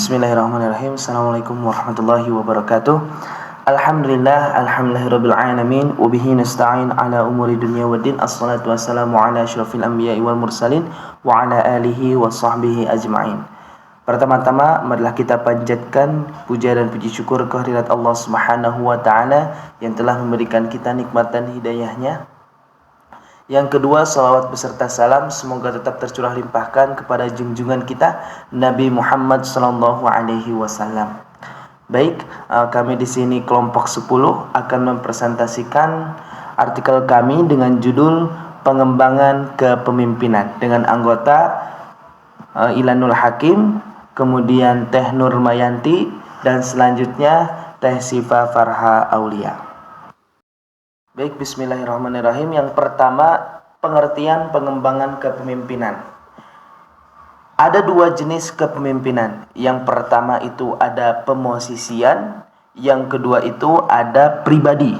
Bismillahirrahmanirrahim. Assalamualaikum warahmatullahi wabarakatuh. Alhamdulillahirabbil alamin wa bihi nasta'in ala umuri dunya waddin. Assalatu wassalamu ala asyrafil anbiya'i wal mursalin wa ala alihi wa sahbihi ajma'in. Pertama-tama marilah kita panjatkan puja dan puji syukur kehadirat Allah Subhanahu wa taala yang telah memberikan kita nikmat dan hidayahnya. Yang kedua, salawat beserta salam semoga tetap tercurah limpahkan kepada junjungan kita Nabi Muhammad sallallahu alaihi wasallam. Baik, kami di sini kelompok 10 akan mempresentasikan artikel kami dengan judul Pengembangan Kepemimpinan dengan anggota Ilanul Hakim, kemudian Teh Nurmayanti, dan selanjutnya Teh Sifa Farha Aulia. Baik, bismillahirrahmanirrahim. Yang pertama, pengertian pengembangan kepemimpinan. Ada dua jenis kepemimpinan. Yang pertama itu ada pemosisian, yang kedua itu ada pribadi.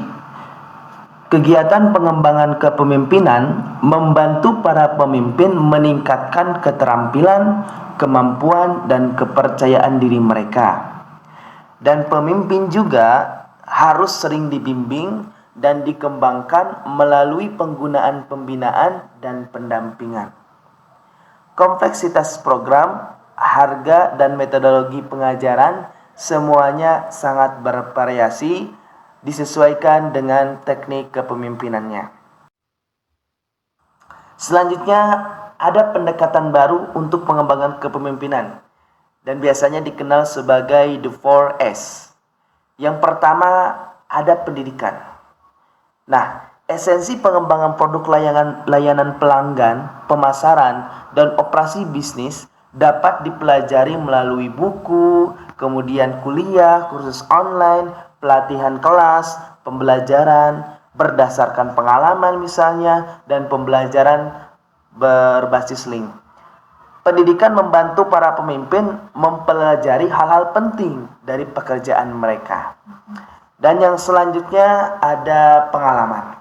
Kegiatan pengembangan kepemimpinan membantu para pemimpin meningkatkan keterampilan, kemampuan, dan kepercayaan diri mereka. Dan pemimpin juga harus sering dibimbing dan dikembangkan melalui penggunaan pembinaan dan pendampingan. Kompleksitas program, harga, dan metodologi pengajaran semuanya sangat bervariasi, disesuaikan dengan teknik kepemimpinannya. Selanjutnya, ada pendekatan baru untuk pengembangan kepemimpinan dan biasanya dikenal sebagai the 4S. Yang pertama, ada pendidikan. Nah, esensi pengembangan produk layanan pelanggan, pemasaran, dan operasi bisnis dapat dipelajari melalui buku, kemudian kuliah, kursus online, pelatihan kelas, pembelajaran berdasarkan pengalaman misalnya, dan pembelajaran berbasis link. Pendidikan membantu para pemimpin mempelajari hal-hal penting dari pekerjaan mereka. Dan yang selanjutnya ada pengalaman.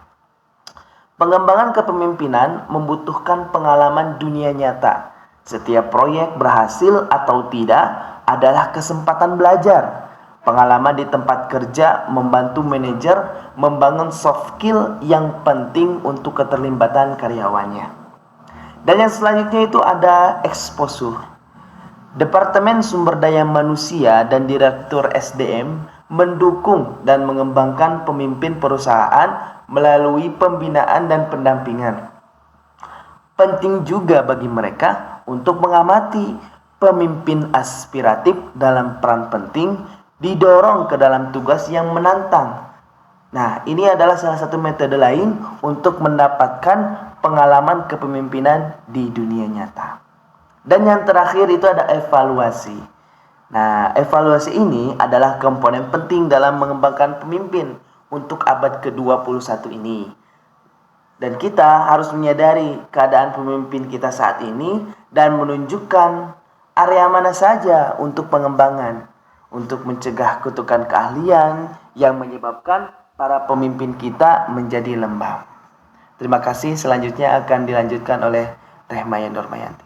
Pengembangan kepemimpinan membutuhkan pengalaman dunia nyata. Setiap proyek berhasil atau tidak adalah kesempatan belajar. Pengalaman di tempat kerja membantu manajer membangun soft skill yang penting untuk keterlibatan karyawannya. Dan yang selanjutnya itu ada exposure. Departemen Sumber Daya Manusia dan Direktur SDM mendukung dan mengembangkan pemimpin perusahaan melalui pembinaan dan pendampingan. Penting juga bagi mereka untuk mengamati pemimpin aspiratif dalam peran penting, didorong ke dalam tugas yang menantang. Nah, ini adalah salah satu metode lain untuk mendapatkan pengalaman kepemimpinan di dunia nyata. Dan yang terakhir itu ada evaluasi. Nah, evaluasi ini adalah komponen penting dalam mengembangkan pemimpin untuk abad ke-21 ini. Dan kita harus menyadari keadaan pemimpin kita saat ini dan menunjukkan area mana saja untuk pengembangan, untuk mencegah kutukan keahlian yang menyebabkan para pemimpin kita menjadi lembab. Terima kasih, selanjutnya akan dilanjutkan oleh Teh Maya Nurmayanti.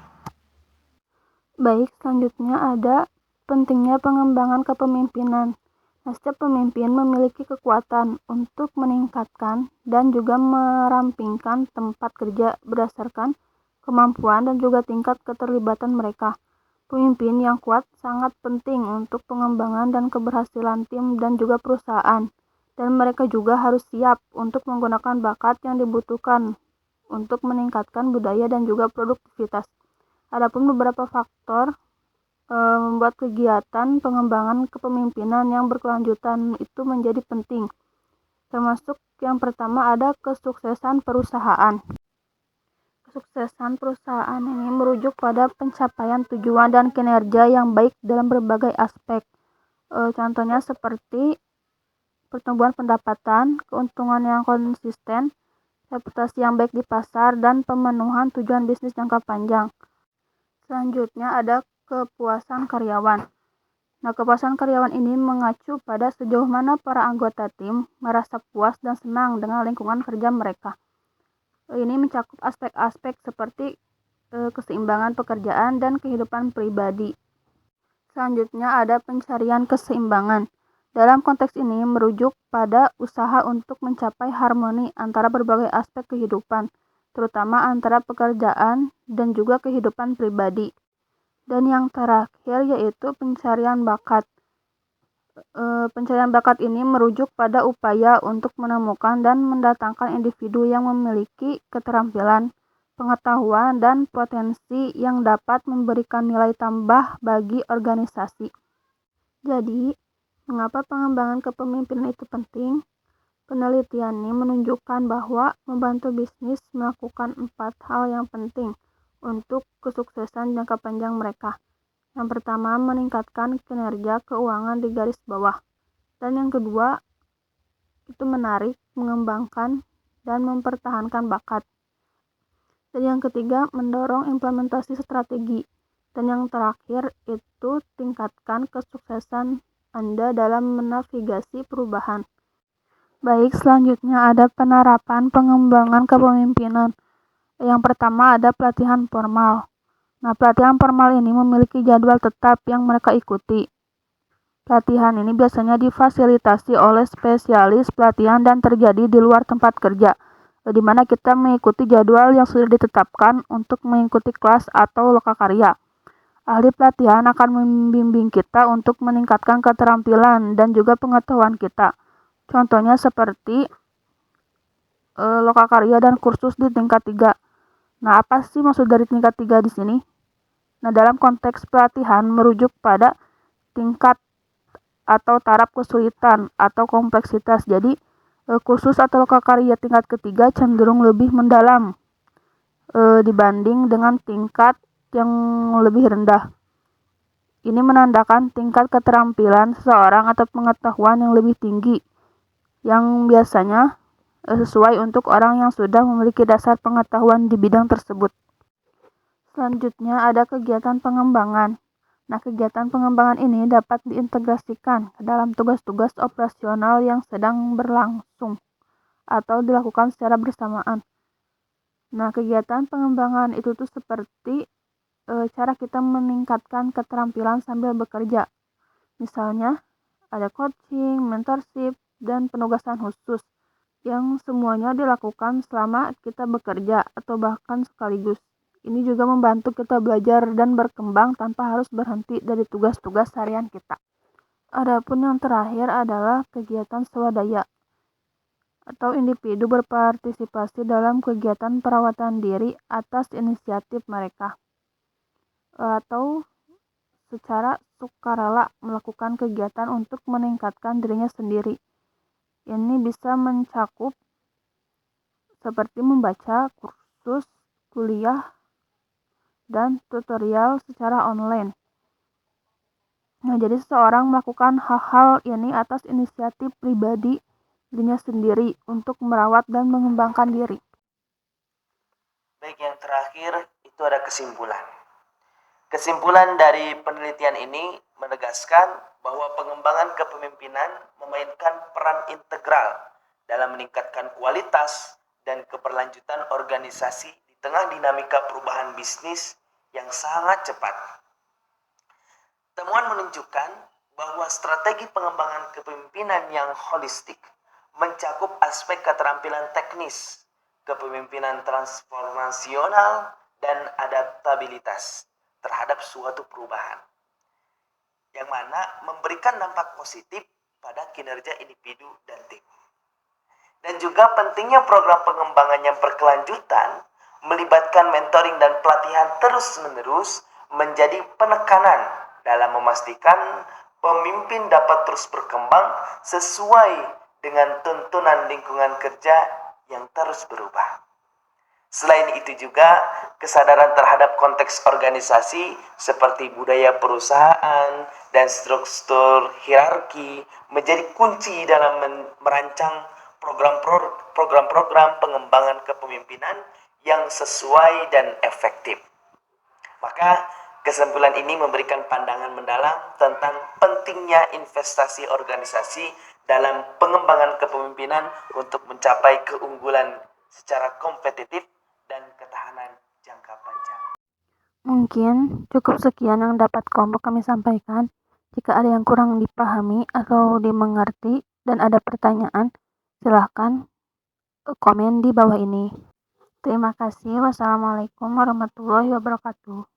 Baik, selanjutnya ada pentingnya pengembangan kepemimpinan. Setiap pemimpin memiliki kekuatan untuk meningkatkan dan juga merampingkan tempat kerja berdasarkan kemampuan dan juga tingkat keterlibatan mereka. Pemimpin yang kuat sangat penting untuk pengembangan dan keberhasilan tim dan juga perusahaan. Dan mereka juga harus siap untuk menggunakan bakat yang dibutuhkan untuk meningkatkan budaya dan juga produktivitas. Adapun beberapa faktor membuat kegiatan pengembangan kepemimpinan yang berkelanjutan itu menjadi penting. Termasuk yang pertama ada kesuksesan perusahaan. Kesuksesan perusahaan ini merujuk pada pencapaian tujuan dan kinerja yang baik dalam berbagai aspek. Contohnya seperti pertumbuhan pendapatan, keuntungan yang konsisten, reputasi yang baik di pasar, dan pemenuhan tujuan bisnis jangka panjang. Selanjutnya ada kepuasan karyawan. Nah, kepuasan karyawan ini mengacu pada sejauh mana para anggota tim merasa puas dan senang dengan lingkungan kerja mereka. Ini mencakup aspek-aspek seperti keseimbangan pekerjaan dan kehidupan pribadi. Selanjutnya ada pencarian keseimbangan. Dalam konteks ini merujuk pada usaha untuk mencapai harmoni antara berbagai aspek kehidupan, terutama antara pekerjaan dan juga kehidupan pribadi. Dan yang terakhir yaitu pencarian bakat. Pencarian bakat ini merujuk pada upaya untuk menemukan dan mendatangkan individu yang memiliki keterampilan, pengetahuan, dan potensi yang dapat memberikan nilai tambah bagi organisasi. Jadi, mengapa pengembangan kepemimpinan itu penting? Penelitian ini menunjukkan bahwa membantu bisnis melakukan 4 hal yang penting untuk kesuksesan jangka panjang mereka. Yang pertama, meningkatkan kinerja keuangan di garis bawah. Dan yang kedua, itu menarik, mengembangkan, dan mempertahankan bakat. Dan yang ketiga, mendorong implementasi strategi. Dan yang terakhir, itu tingkatkan kesuksesan Anda dalam menavigasi perubahan. Baik, selanjutnya ada penerapan pengembangan kepemimpinan. Yang pertama ada pelatihan formal. Nah, pelatihan formal ini memiliki jadwal tetap yang mereka ikuti. Pelatihan ini biasanya difasilitasi oleh spesialis pelatihan dan terjadi di luar tempat kerja, di mana kita mengikuti jadwal yang sudah ditetapkan untuk mengikuti kelas atau lokakarya. Ahli pelatihan akan membimbing kita untuk meningkatkan keterampilan dan juga pengetahuan kita. Contohnya seperti lokakarya dan kursus di tingkat 3. Nah, apa sih maksud dari tingkat 3 di sini? Nah, dalam konteks pelatihan merujuk pada tingkat atau taraf kesulitan atau kompleksitas. Jadi, kursus atau lokakarya tingkat ketiga cenderung lebih mendalam dibanding dengan tingkat yang lebih rendah. Ini menandakan tingkat keterampilan seseorang atau pengetahuan yang lebih tinggi, yang biasanya sesuai untuk orang yang sudah memiliki dasar pengetahuan di bidang tersebut. Selanjutnya ada kegiatan pengembangan. Nah, kegiatan pengembangan ini dapat diintegrasikan ke dalam tugas-tugas operasional yang sedang berlangsung atau dilakukan secara bersamaan. Nah, kegiatan pengembangan itu tuh seperti cara kita meningkatkan keterampilan sambil bekerja. Misalnya, ada coaching, mentorship, dan penugasan khusus yang semuanya dilakukan selama kita bekerja atau bahkan sekaligus. Ini juga membantu kita belajar dan berkembang tanpa harus berhenti dari tugas-tugas harian kita. Adapun yang terakhir adalah kegiatan swadaya atau individu berpartisipasi dalam kegiatan perawatan diri atas inisiatif mereka atau secara sukarela melakukan kegiatan untuk meningkatkan dirinya sendiri. Ini bisa mencakup seperti membaca kursus, kuliah, dan tutorial secara online. Nah, jadi seseorang melakukan hal-hal ini atas inisiatif pribadi dirinya sendiri untuk merawat dan mengembangkan diri. Baik, yang terakhir itu ada kesimpulan. Kesimpulan dari penelitian ini menegaskan bahwa pengembangan kepemimpinan memainkan peran integral dalam meningkatkan kualitas dan keberlanjutan organisasi di tengah dinamika perubahan bisnis yang sangat cepat. Temuan menunjukkan bahwa strategi pengembangan kepemimpinan yang holistik mencakup aspek keterampilan teknis, kepemimpinan transformasional, dan adaptabilitas terhadap suatu perubahan, yang mana memberikan dampak positif pada kinerja individu dan tim. Dan juga pentingnya program pengembangan yang berkelanjutan melibatkan mentoring dan pelatihan terus-menerus menjadi penekanan dalam memastikan pemimpin dapat terus berkembang sesuai dengan tuntunan lingkungan kerja yang terus berubah. Selain itu juga, kesadaran terhadap konteks organisasi seperti budaya perusahaan dan struktur hierarki menjadi kunci dalam merancang program-program pengembangan kepemimpinan yang sesuai dan efektif. Maka, kesimpulan ini memberikan pandangan mendalam tentang pentingnya investasi organisasi dalam pengembangan kepemimpinan untuk mencapai keunggulan secara kompetitif dan ketahanan jangka panjang. Mungkin cukup sekian yang dapat kelompok kami sampaikan. Jika ada yang kurang dipahami atau dimengerti dan ada pertanyaan, silahkan komen di bawah ini. Terima kasih. Wassalamualaikum warahmatullahi wabarakatuh.